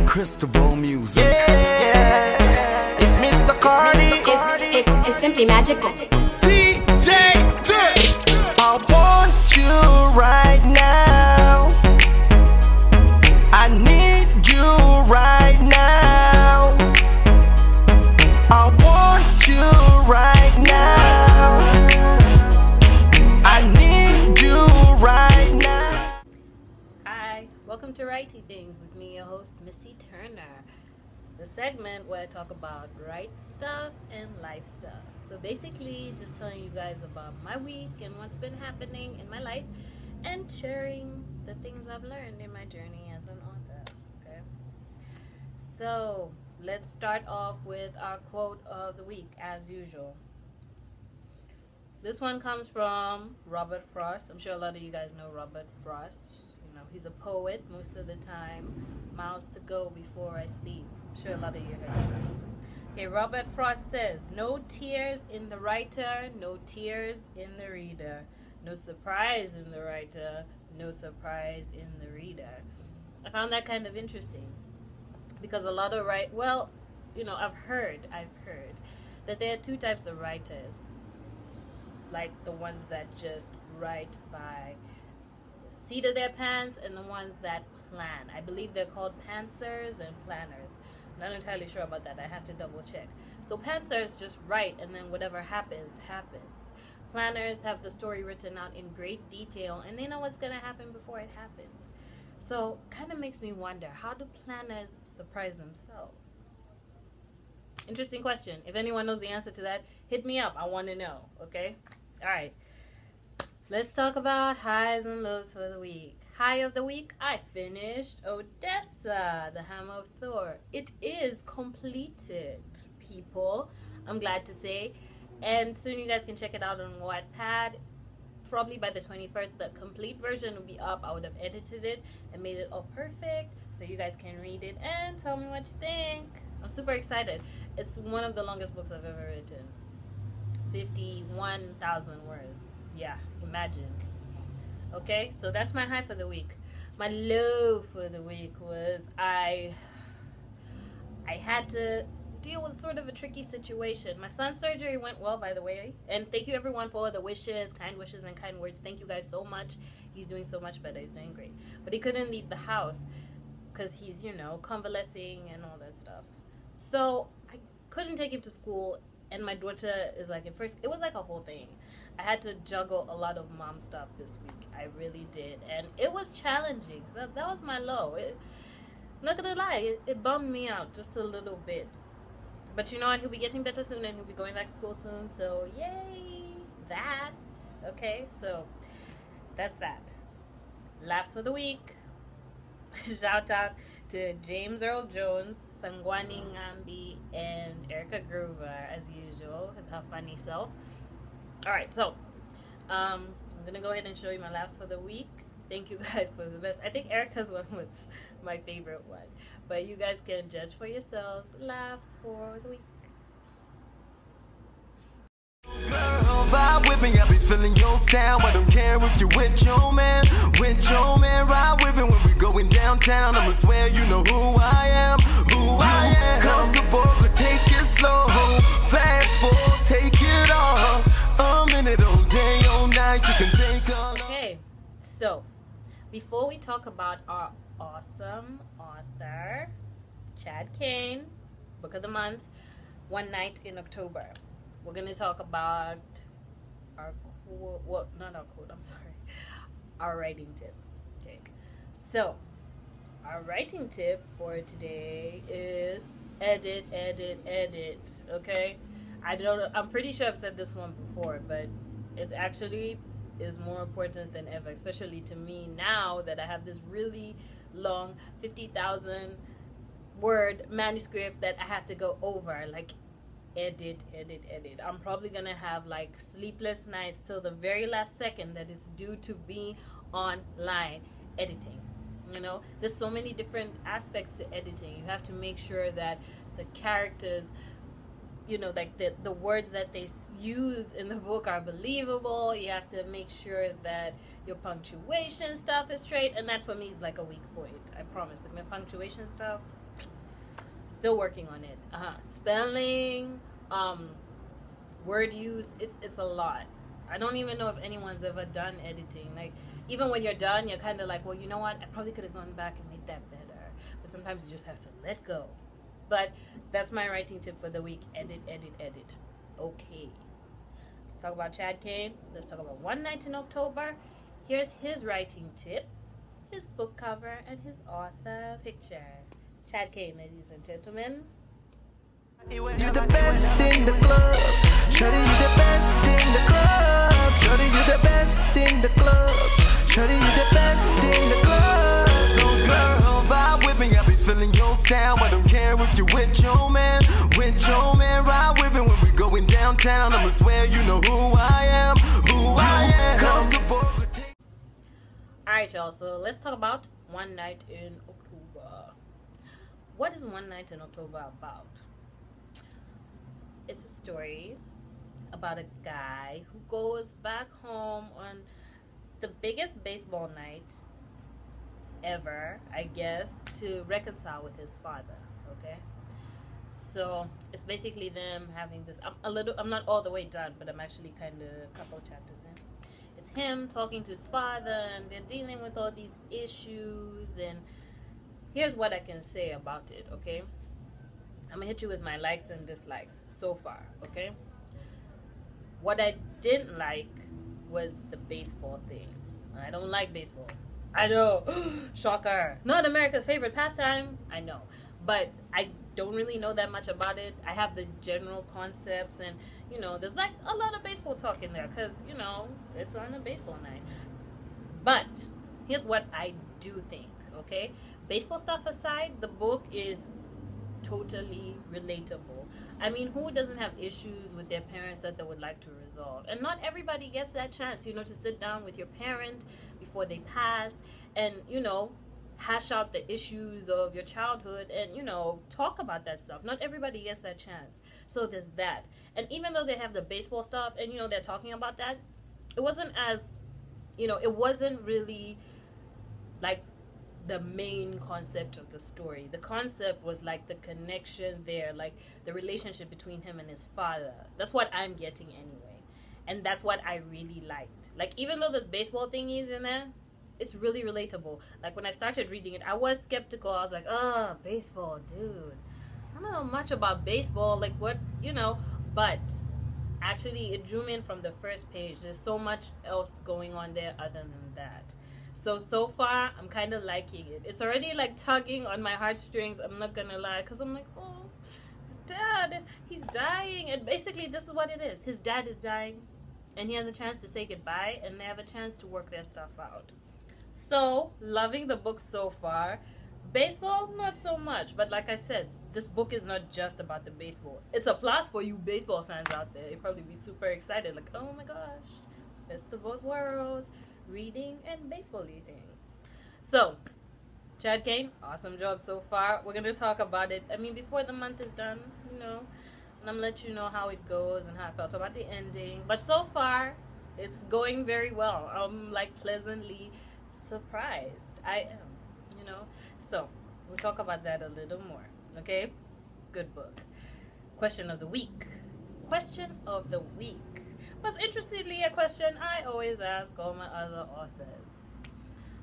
Crystal Ball music. Yeah, it's Mr. Cardi. It's simply magical. DJ Dish. I want you right now. I need you right now. I want you right now. I need you right now. Hi, welcome to Writey Things with me, your host, Missy Turner. The segment where I talk about right stuff and life stuff. So basically, just telling you guys about my week and what's been happening in my life and sharing the things I've learned in my journey as an author. Okay. So let's start off with our quote of the week, as usual. This one comes from Robert Frost. I'm sure a lot of you guys know Robert Frost. You know, he's a poet most of the time. Miles to go before I sleep. I'm sure a lot of you heard of him. Okay, Robert Frost says, "No tears in the writer, no tears in the reader. No surprise in the writer, no surprise in the reader." I found that kind of interesting because a lot of I've heard that there are two types of writers. Like the ones that just write by the seat of their pants and the ones that plan. I believe they're called pantsers and planners. I'm not entirely sure about that. I have to double check. So pantsers just write and then whatever happens, happens. Planners have the story written out in great detail and they know what's going to happen before it happens. So kind of makes me wonder, how do planners surprise themselves? Interesting question. If anyone knows the answer to that, hit me up. I want to know. Okay? All right. Let's talk about highs and lows for the week. High of the week, I finished Odessa, the Hammer of Thor. It is completed, people. I'm glad to say. And soon you guys can check it out on Wattpad. Probably by the 21st, the complete version will be up. I would have edited it and made it all perfect so you guys can read it and tell me what you think. I'm super excited. It's one of the longest books I've ever written. 51,000 words. Yeah, imagine. Okay, so that's my high for the week. My low for the week was I had to deal with sort of a tricky situation. My son's surgery went well, by the way, and thank you everyone for all the wishes and kind words. Thank you guys so much. He's doing so much better. He's doing great, but he couldn't leave the house because he's, convalescing and all that stuff. So I couldn't take him to school, and my daughter is like, at first it was like a whole thing. I had to juggle a lot of mom stuff this week. I really did, and it was challenging. So that was my low. I'm not gonna lie, it bummed me out just a little bit. But you know what? He'll be getting better soon, and he'll be going back to school soon. So yay, that. Okay, so that's that. Laughs for the week. Shout out to James Earl Jones, Sangwani Ngambi, and Erica Groover, as usual, with her funny self. Alright, so I'm gonna go ahead and show you my laughs for the week. Thank you guys for the best. I think Erica's one was my favorite one, but you guys can judge for yourselves. Laughs for the week. Girl, vibe with me, I be feeling your style. I don't care if you with your man, ride with me when we going downtown. I'ma swear you know who I am, Comfortable, but take it slow. Fast forward, take it off. A minute all day, all night, you can take all. Okay, so before we talk about our awesome author, Chad Kane, book of the month, One Night in October, we're going to talk about our our writing tip. Okay, so our writing tip for today is edit. Okay, I'm pretty sure I've said this one before, but it actually is more important than ever, especially to me now that I have this really long 50,000 word manuscript that I had to go over. Like, edit. I'm probably gonna have like sleepless nights till the very last second that is due to be online editing. There's so many different aspects to editing. You have to make sure that the characters you know, like the words that they use in the book are believable. You have to make sure that your punctuation stuff is straight, and that for me is like a weak point. I promise. Like my punctuation stuff, still working on it. Spelling, word use, it's a lot. I don't even know if anyone's ever done editing. Like, even when you're done, you're kind of like, well, you know what? I probably could have gone back and made that better. But sometimes you just have to let go. But that's my writing tip for the week. Edit, edit, edit. Okay. Let's talk about Chad Kane. Let's talk about One Night in October. Here's his writing tip, his book cover, and his author picture. Chad Kane, ladies and gentlemen. You the best in the club. Shorty, you the best in the club. Shorty, you the best in the club. Shorty, you the best in the club. So girl, vibe with me. I be feeling your style. I don't care if you with your man. With your man, ride with me when we going downtown. I'ma swear you know who I am. Who I am. Alright, y'all. So let's talk about One Night in October. What is One Night in October about? It's a story about a guy who goes back home on the biggest baseball night ever, I guess, to reconcile with his father. Okay, so it's basically them having this. I'm not all the way done, but I'm actually kind of a couple chapters in. It's him talking to his father, and they're dealing with all these issues. And here's what I can say about it. Okay, I'm gonna hit you with my likes and dislikes so far, okay? What I didn't like was the baseball thing. I don't like baseball. I know, shocker. Not America's favorite pastime, I know. But I don't really know that much about it. I have the general concepts, and, you know, there's like a lot of baseball talk in there because, you know, it's on a baseball night. But here's what I do think, okay? Baseball stuff aside, the book is totally relatable. I mean, who doesn't have issues with their parents that they would like to resolve? And not everybody gets that chance, you know, to sit down with your parent before they pass and, you know, hash out the issues of your childhood and, you know, talk about that stuff. Not everybody gets that chance. So there's that. And even though they have the baseball stuff and, you know, they're talking about that, it wasn't as, you know, it wasn't really like the main concept of the story. The concept was like the connection there, like the relationship between him and his father. That's what I'm getting anyway. And that's what I really liked. Like, even though this baseball thing is in there, it's really relatable. Like, when I started reading it, I was skeptical. I was like, oh, baseball, dude. I don't know much about baseball. Like, what, you know, but actually it drew me in from the first page. There's so much else going on there other than that. So far, I'm kind of liking it. It's already, like, tugging on my heartstrings, I'm not gonna lie, because I'm like, oh, his dad, he's dying. And basically, this is what it is. His dad is dying, and he has a chance to say goodbye, and they have a chance to work their stuff out. So, loving the book so far. Baseball, not so much. But like I said, this book is not just about the baseball. It's a plus for you baseball fans out there. You'll probably be super excited, like, oh my gosh, best of both worlds. Reading and baseball-y things. So, Chad Kane, awesome job so far. We're going to talk about it, I mean, before the month is done, you know. And I'm going to let you know how it goes and how I felt about the ending. But so far, it's going very well. I'm, like, pleasantly surprised. I am, you know. So, we'll talk about that a little more, okay? Good book. Question of the week. Question of the week. Was interestingly a question I always ask all my other authors.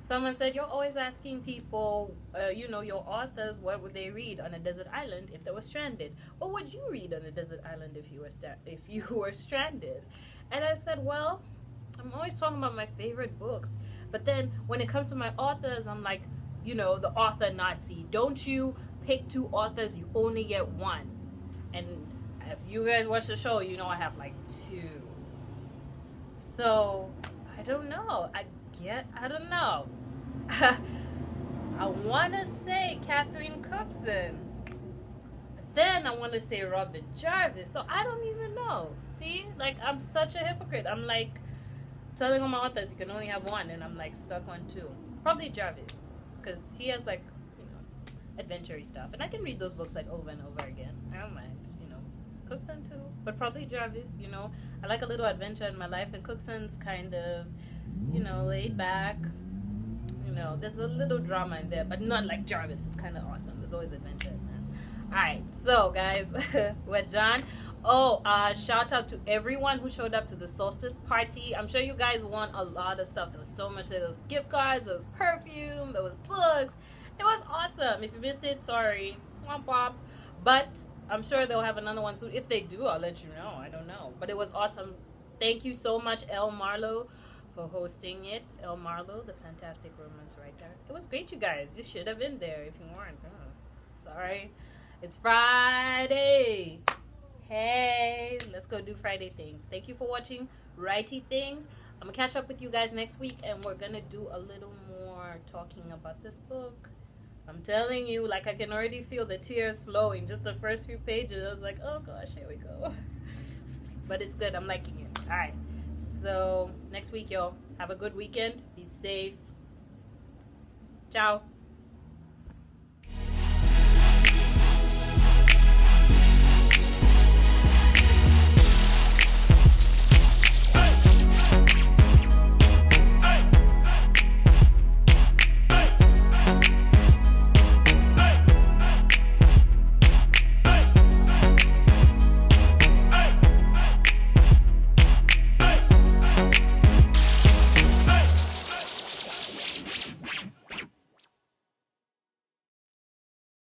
Someone said, you're always asking people, you know, your authors, what would they read on a desert island if they were stranded? What would you read on a desert island if you were stranded? And I said, well, I'm always talking about my favorite books. But then when it comes to my authors, I'm like, you know, the author Nazi. Don't you pick two authors, you only get one. And if you guys watch the show, you know I have like two. So, I don't know. I don't know. I want to say Catherine Cookson. But then I want to say Robert Jarvis. So, I don't even know. See? Like, I'm such a hypocrite. I'm like telling all my authors you can only have one. And I'm like stuck on two. Probably Jarvis. Because he has like, you know, adventure-y stuff. And I can read those books like over and over again. I don't mind, you know. Cookson too, but probably Jarvis. You know, I like a little adventure in my life, and Cookson's kind of, you know, laid back. You know, there's a little drama in there, but not like Jarvis. It's kind of awesome. There's always adventure in there. All right, so guys, we're done. Oh, shout out to everyone who showed up to the solstice party. I'm sure you guys won a lot of stuff. There was so much. There was gift cards, there was perfume, there was books. It was awesome. If you missed it, sorry. Womp womp. But I'm sure they'll have another one soon. If they do, I'll let you know. I don't know. But it was awesome. Thank you so much, El Marlowe, for hosting it. El Marlowe, the fantastic romance writer. It was great, you guys. You should have been there if you weren't. Sorry. It's Friday. Hey, let's go do Friday things. Thank you for watching Writey Things. I'm gonna catch up with you guys next week, and we're gonna do a little more talking about this book. I'm telling you, like, I can already feel the tears flowing. Just the first few pages, I was like, oh gosh, here we go. But it's good. I'm liking it. All right. So next week, y'all, have a good weekend. Be safe. Ciao.